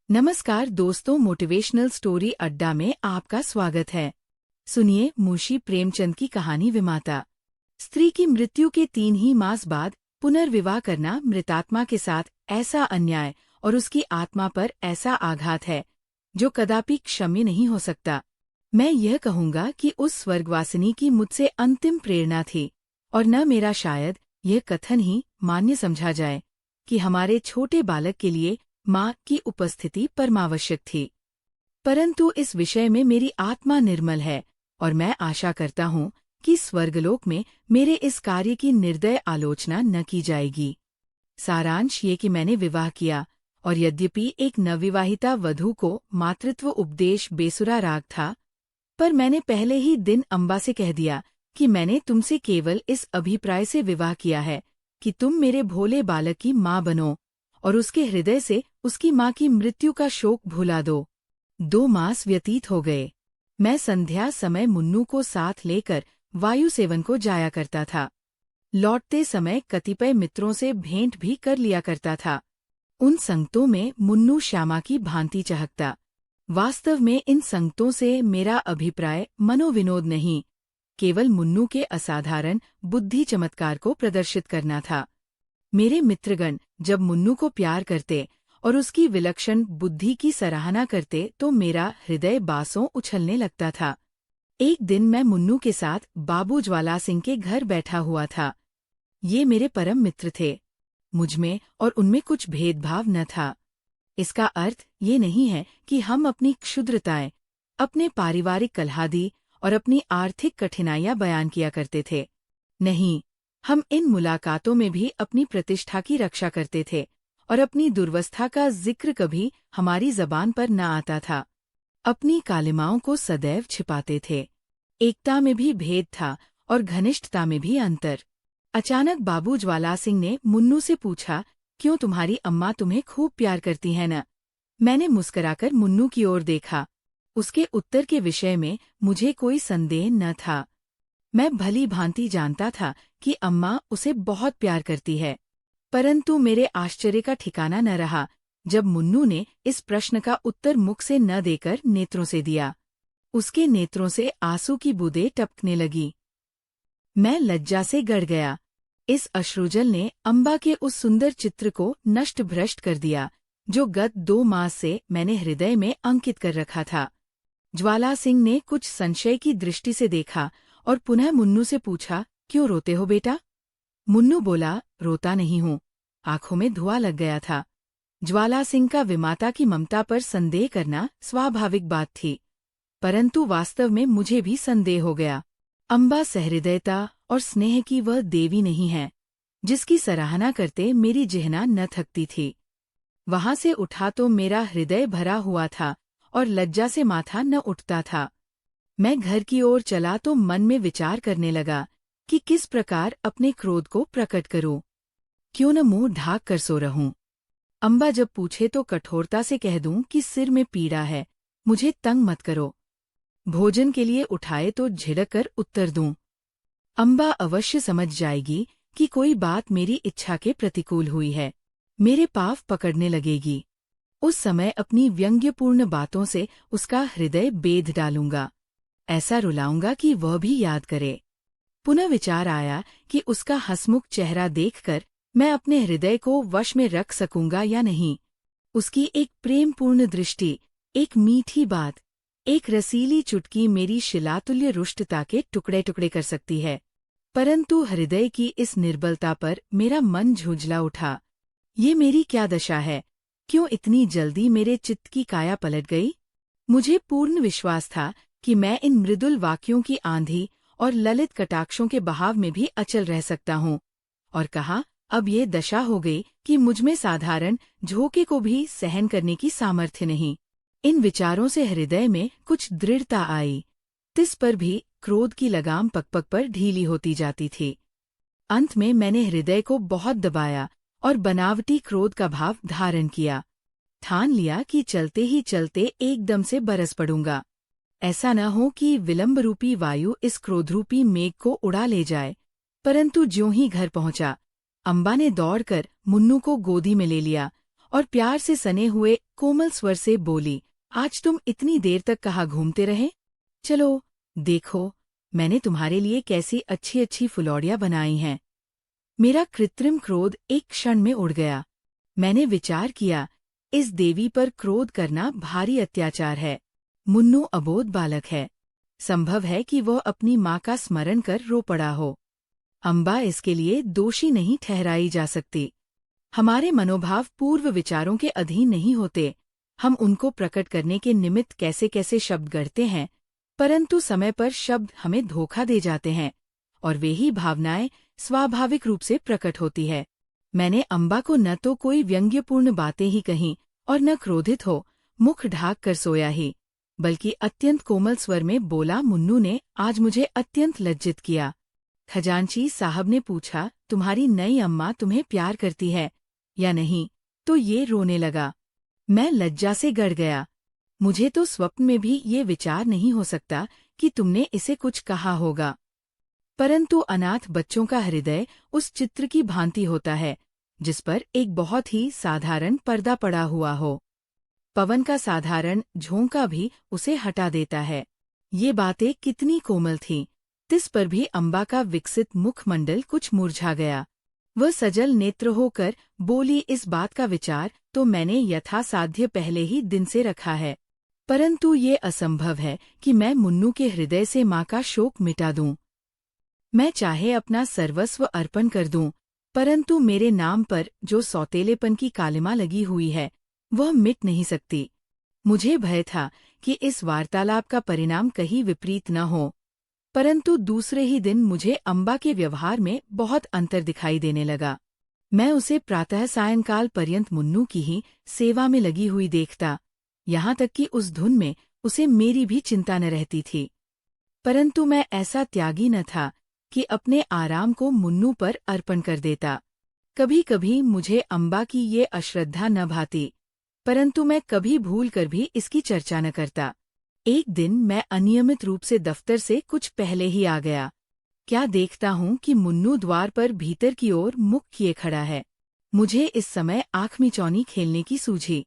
नमस्कार दोस्तों, motivational story अड्डा में आपका स्वागत है। सुनिए मुंशी प्रेमचंद की कहानी विमाता। स्त्री की मृत्यु के 3 ही मास बाद पुनर्विवाह करना मृतात्मा के साथ ऐसा अन्याय और उसकी आत्मा पर ऐसा आघात है जो कदापि क्षम्य नहीं हो सकता। मैं यह कहूँगा कि उस स्वर्गवासिनी की मुझसे अंतिम प्रेरणा थी, और न मेरा शायद यह कथन ही मान्य समझा जाए कि हमारे छोटे बालक के लिए माँ की उपस्थिति परमावश्यक थी। परंतु इस विषय में मेरी आत्मा निर्मल है और मैं आशा करता हूँ कि स्वर्गलोक में मेरे इस कार्य की निर्दय आलोचना न की जाएगी। सारांश ये कि मैंने विवाह किया, और यद्यपि एक नवविवाहिता वधू को मातृत्व उपदेश बेसुरा राग था, पर मैंने पहले ही दिन अम्बा से कह दिया कि मैंने तुमसे केवल इस अभिप्राय से विवाह किया है कि तुम मेरे भोले बालक की माँ बनो और उसके हृदय से उसकी माँ की मृत्यु का शोक भुला दो। 2 मास व्यतीत हो गए। मैं संध्या समय मुन्नू को साथ लेकर वायु सेवन को जाया करता था। लौटते समय कतिपय मित्रों से भेंट भी कर लिया करता था। उन संगतों में मुन्नू श्यामा की भांति चहकता। वास्तव में इन संगतों से मेरा अभिप्राय मनोविनोद नहीं, केवल मुन्नू के असाधारण बुद्धि चमत्कार को प्रदर्शित करना था। मेरे मित्रगण जब मुन्नू को प्यार करते और उसकी विलक्षण बुद्धि की सराहना करते तो मेरा हृदय बासों उछलने लगता था। एक दिन मैं मुन्नू के साथ बाबू ज्वाला सिंह के घर बैठा हुआ था। ये मेरे परम मित्र थे। मुझमें और उनमें कुछ भेदभाव न था। इसका अर्थ ये नहीं है कि हम अपनी क्षुद्रताएं, अपने पारिवारिक कलहादी और अपनी आर्थिक कठिनाइयां बयान किया करते थे। नहीं, हम इन मुलाकातों में भी अपनी प्रतिष्ठा की रक्षा करते थे और अपनी दुर्वस्था का जिक्र कभी हमारी जबान पर न आता था। अपनी कालिमाओं को सदैव छिपाते थे। एकता में भी भेद था और घनिष्ठता में भी अंतर। अचानक बाबू ज्वाला सिंह ने मुन्नू से पूछा, क्यों तुम्हारी अम्मा तुम्हें खूब प्यार करती है न? मैंने मुस्कराकर मुन्नू की ओर देखा। उसके उत्तर के विषय में मुझे कोई संदेह न था। मैं भली भांति जानता था कि अम्मा उसे बहुत प्यार करती है, परंतु मेरे आश्चर्य का ठिकाना न रहा जब मुन्नू ने इस प्रश्न का उत्तर मुख से न देकर नेत्रों से दिया। उसके नेत्रों से आंसू की बूंदें टपकने लगी। मैं लज्जा से गड़ गया। इस अश्रुजल ने अम्बा के उस सुंदर चित्र को नष्ट भ्रष्ट कर दिया जो गत 2 मास से मैंने हृदय में अंकित कर रखा था। ज्वाला सिंह ने कुछ संशय की दृष्टि से देखा और पुनः मुन्नू से पूछा, क्यों रोते हो बेटा? मुन्नू बोला, रोता नहीं हूँ। आंखों में धुआं लग गया था। ज्वाला सिंह का विमाता की ममता पर संदेह करना स्वाभाविक बात थी, परंतु वास्तव में मुझे भी संदेह हो गया। अम्बा सहृदयता और स्नेह की वह देवी नहीं है जिसकी सराहना करते मेरी जिह्ना न थकती थी। वहां से उठा तो मेरा हृदय भरा हुआ था और लज्जा से माथा न उठता था। मैं घर की ओर चला तो मन में विचार करने लगा कि किस प्रकार अपने क्रोध को प्रकट करूं। क्यों न मुंह ढाक कर सो रहूं। अम्बा जब पूछे तो कठोरता से कह दूं कि सिर में पीड़ा है, मुझे तंग मत करो। भोजन के लिए उठाए तो झिड़क कर उत्तर दूं। अम्बा अवश्य समझ जाएगी कि कोई बात मेरी इच्छा के प्रतिकूल हुई है, मेरे पाँव पकड़ने लगेगी। उस समय अपनी व्यंग्यपूर्ण बातों से उसका हृदय बेध डालूंगा। ऐसा रुलाऊंगा कि वह भी याद करे। पुनः विचार आया कि उसका हंसमुख चेहरा देखकर मैं अपने हृदय को वश में रख सकूंगा या नहीं। उसकी एक प्रेमपूर्ण दृष्टि, एक मीठी बात, एक रसीली चुटकी मेरी शिलातुल्य रुष्टता के टुकड़े टुकड़े कर सकती है। परंतु हृदय की इस निर्बलता पर मेरा मन झुंझला उठा। ये मेरी क्या दशा है? क्यों इतनी जल्दी मेरे चित्त की काया पलट गई? मुझे पूर्ण विश्वास था कि मैं इन मृदुल वाक्यों की आंधी और ललित कटाक्षों के बहाव में भी अचल रह सकता हूँ, और कहा, अब ये दशा हो गई कि मुझमें साधारण झोंके को भी सहन करने की सामर्थ्य नहीं। इन विचारों से हृदय में कुछ दृढ़ता आई। तिस पर भी क्रोध की लगाम पग-पग पर ढीली होती जाती थी। अंत में मैंने हृदय को बहुत दबाया और बनावटी क्रोध का भाव धारण किया। ठान लिया कि चलते ही चलते एकदम से बरस पड़ूंगा। ऐसा न हो कि विलंब रूपी वायु इस क्रोधरूपी मेघ को उड़ा ले जाए। परंतु ज्यों ही घर पहुंचा, अम्बा ने दौड़कर मुन्नू को गोदी में ले लिया और प्यार से सने हुए कोमल स्वर से बोली, आज तुम इतनी देर तक कहाँ घूमते रहे? चलो, देखो, मैंने तुम्हारे लिए कैसी अच्छी अच्छी फुलौड़ियाँ बनाई हैं। मेरा कृत्रिम क्रोध एक क्षण में उड़ गया। मैंने विचार किया, इस देवी पर क्रोध करना भारी अत्याचार है। मुन्नू अबोध बालक है। संभव है कि वह अपनी माँ का स्मरण कर रो पड़ा हो। अम्बा इसके लिए दोषी नहीं ठहराई जा सकती। हमारे मनोभाव पूर्व विचारों के अधीन नहीं होते। हम उनको प्रकट करने के निमित्त कैसे कैसे शब्द गढ़ते हैं, परंतु समय पर शब्द हमें धोखा दे जाते हैं और वे ही भावनाएं स्वाभाविक रूप से प्रकट होती है। मैंने अम्बा को न तो कोई व्यंग्यपूर्ण बातें ही कहीं और न क्रोधित हो मुख ढाक कर सोया ही, बल्कि अत्यंत कोमल स्वर में बोला, मुन्नू ने आज मुझे अत्यंत लज्जित किया। खजांची साहब ने पूछा, तुम्हारी नई अम्मा तुम्हें प्यार करती है या नहीं? तो ये रोने लगा। मैं लज्जा से गड़ गया। मुझे तो स्वप्न में भी ये विचार नहीं हो सकता कि तुमने इसे कुछ कहा होगा। परंतु अनाथ बच्चों का हृदय उस चित्र की भांति होता है जिस पर एक बहुत ही साधारण पर्दा पड़ा हुआ हो। पवन का साधारण झोंका भी उसे हटा देता है। ये बातें कितनी कोमल थीं, तिस पर भी अम्बा का विकसित मुखमंडल कुछ मुरझा गया। वह सजल नेत्र होकर बोली, इस बात का विचार तो मैंने यथासाध्य पहले ही दिन से रखा है, परंतु ये असंभव है कि मैं मुन्नू के हृदय से माँ का शोक मिटा दूं। मैं चाहे अपना सर्वस्व अर्पण कर दूं, परंतु मेरे नाम पर जो सौतेलेपन की कालिमा लगी हुई है वह मिट नहीं सकती। मुझे भय था कि इस वार्तालाप का परिणाम कहीं विपरीत न हो, परंतु दूसरे ही दिन मुझे अम्बा के व्यवहार में बहुत अंतर दिखाई देने लगा। मैं उसे प्रातः सायंकाल पर्यंत मुन्नू की ही सेवा में लगी हुई देखता, यहाँ तक कि उस धुन में उसे मेरी भी चिंता न रहती थी। परंतु मैं ऐसा त्यागी न था कि अपने आराम को मुन्नू पर अर्पण कर देता। कभी कभी मुझे अम्बा की ये अश्रद्धा न भाती, परंतु मैं कभी भूल कर भी इसकी चर्चा न करता। एक दिन मैं अनियमित रूप से दफ्तर से कुछ पहले ही आ गया। क्या देखता हूँ कि मुन्नू द्वार पर भीतर की ओर मुख किए खड़ा है। मुझे इस समय आँख मिचौनी खेलने की सूझी।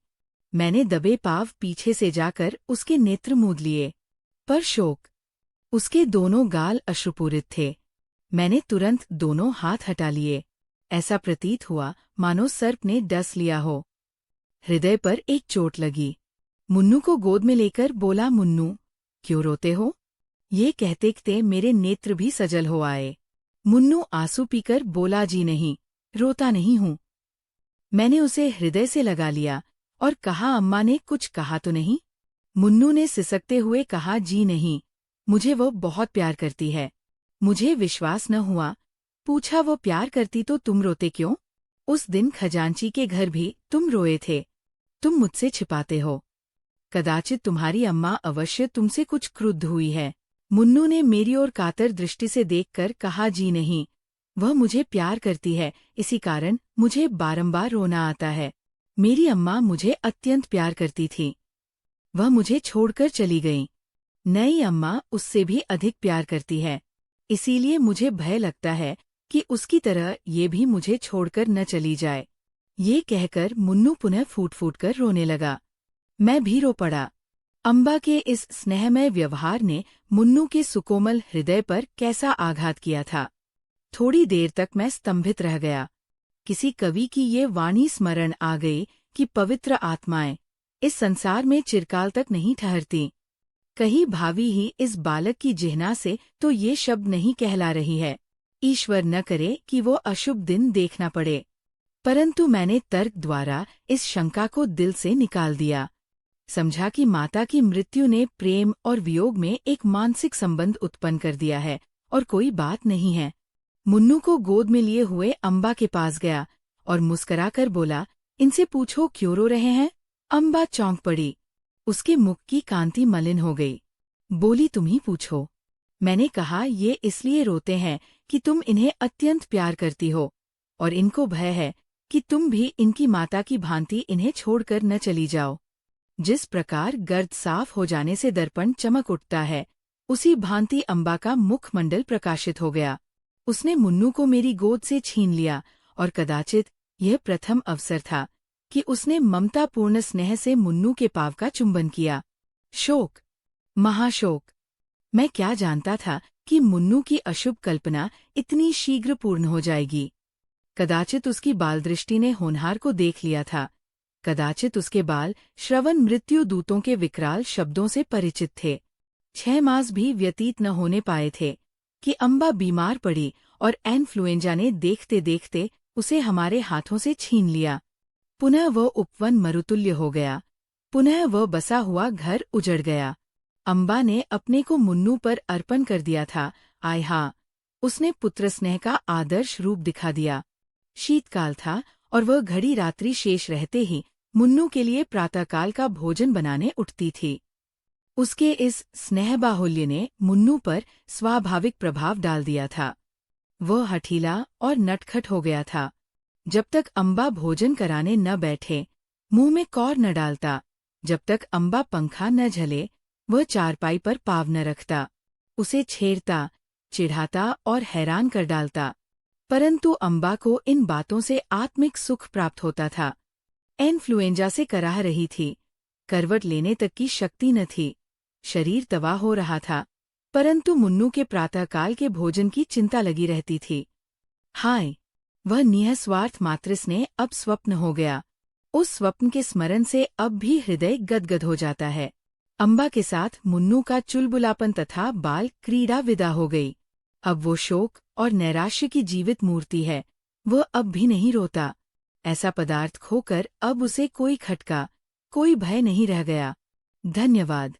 मैंने दबे पाँव पीछे से जाकर उसके नेत्र मूंद लिए, पर शोक। उसके दोनों गाल अश्रुपूरित थे। मैंने तुरंत दोनों हाथ हटा लिए। ऐसा प्रतीत हुआ मानो सर्प ने डस लिया हो। हृदय पर एक चोट लगी। मुन्नू को गोद में लेकर बोला, मुन्नू, क्यों रोते हो? ये कहते कहते मेरे नेत्र भी सजल हो आए। मुन्नू आंसू पीकर बोला, जी नहीं, रोता नहीं हूँ। मैंने उसे हृदय से लगा लिया और कहा, अम्मा ने कुछ कहा तो नहीं? मुन्नू ने सिसकते हुए कहा, जी नहीं, मुझे वो बहुत प्यार करती है। मुझे विश्वास न हुआ। पूछा, वो प्यार करती तो तुम रोते क्यों? उस दिन खजांची के घर भी तुम रोए थे। तुम मुझसे छिपाते हो। कदाचित तुम्हारी अम्मा अवश्य तुमसे कुछ क्रुद्ध हुई है। मुन्नू ने मेरी ओर कातर दृष्टि से देखकर कहा, जी नहीं, वह मुझे प्यार करती है, इसी कारण मुझे बारंबार रोना आता है। मेरी अम्मा मुझे अत्यंत प्यार करती थी। वह मुझे छोड़कर चली गई। नई अम्मा उससे भी अधिक प्यार करती है, इसीलिए मुझे भय लगता है कि उसकी तरह ये भी मुझे छोड़कर न चली जाए। ये कहकर मुन्नू पुनः फूट फूट कर रोने लगा। मैं भी रो पड़ा। अम्बा के इस स्नेहमय व्यवहार ने मुन्नू के सुकोमल हृदय पर कैसा आघात किया था। थोड़ी देर तक मैं स्तंभित रह गया। किसी कवि की ये वाणी स्मरण आ गई कि पवित्र आत्माएं इस संसार में चिरकाल तक नहीं ठहरती। कहीं भावी ही इस बालक की जिह्ना से तो ये शब्द नहीं कहला रही है, ईश्वर न करे कि वो अशुभ दिन देखना पड़े। परंतु मैंने तर्क द्वारा इस शंका को दिल से निकाल दिया। समझा कि माता की मृत्यु ने प्रेम और वियोग में एक मानसिक संबंध उत्पन्न कर दिया है और कोई बात नहीं है। मुन्नू को गोद में लिए हुए अम्बा के पास गया और मुस्कराकर बोला, इनसे पूछो क्यों रो रहे हैं? अम्बा चौंक पड़ी। उसके मुख की कांति मलिन हो गई। बोली, तुम ही पूछो। मैंने कहा, ये इसलिए रोते हैं कि तुम इन्हें अत्यंत प्यार करती हो और इनको भय है कि तुम भी इनकी माता की भांति इन्हें छोड़कर न चली जाओ। जिस प्रकार गर्द साफ हो जाने से दर्पण चमक उठता है, उसी भांति अम्बा का मुखमंडल प्रकाशित हो गया। उसने मुन्नू को मेरी गोद से छीन लिया और कदाचित यह प्रथम अवसर था कि उसने ममतापूर्ण स्नेह से मुन्नू के पाँव का चुंबन किया। शोक, महाशोक। मैं क्या जानता था कि मुन्नू की अशुभ कल्पना इतनी शीघ्र पूर्ण हो जाएगी। कदाचित उसकी बालदृष्टि ने होनहार को देख लिया था, कदाचित उसके बाल श्रवण मृत्यु दूतों के विकराल शब्दों से परिचित थे। 6 मास भी व्यतीत न होने पाए थे कि अम्बा बीमार पड़ी और इन्फ्लुएंजा ने देखते देखते उसे हमारे हाथों से छीन लिया। पुनः वह उपवन मरुतुल्य हो गया, पुनः वह बसा हुआ घर उजड़ गया। अम्बा ने अपने को मुन्नू पर अर्पण कर दिया था। आय हाँ, उसने पुत्र स्नेह का आदर्श रूप दिखा दिया। शीतकाल था और वह घड़ी रात्रि शेष रहते ही मुन्नू के लिए प्रातःकाल का भोजन बनाने उठती थी। उसके इस स्नेह बाहुल्य ने मुन्नू पर स्वाभाविक प्रभाव डाल दिया था। वह हठीला और नटखट हो गया था। जब तक अम्बा भोजन कराने न बैठे, मुंह में कौर न डालता, जब तक अम्बा पंखा न झले, वह चारपाई पर पाँव न रखता। उसे छेड़ता, चिढ़ाता और हैरान कर डालता, परंतु अम्बा को इन बातों से आत्मिक सुख प्राप्त होता था। इन्फ्लुएंजा से कराह रही थी, करवट लेने तक की शक्ति न थी, शरीर तबाह हो रहा था, परंतु मुन्नू के प्रातःकाल के भोजन की चिंता लगी रहती थी। हाय, वह निःस्वार्थ मातृ स्नेह अब स्वप्न हो गया। उस स्वप्न के स्मरण से अब भी हृदय गदगद हो जाता है। अम्बा के साथ मुन्नू का चुलबुलापन तथा बाल क्रीड़ा विदा हो गई। अब वो शोक और नैराश्य की जीवित मूर्ति है। वह अब भी नहीं रोता। ऐसा पदार्थ खोकर अब उसे कोई खटका, कोई भय नहीं रह गया। धन्यवाद।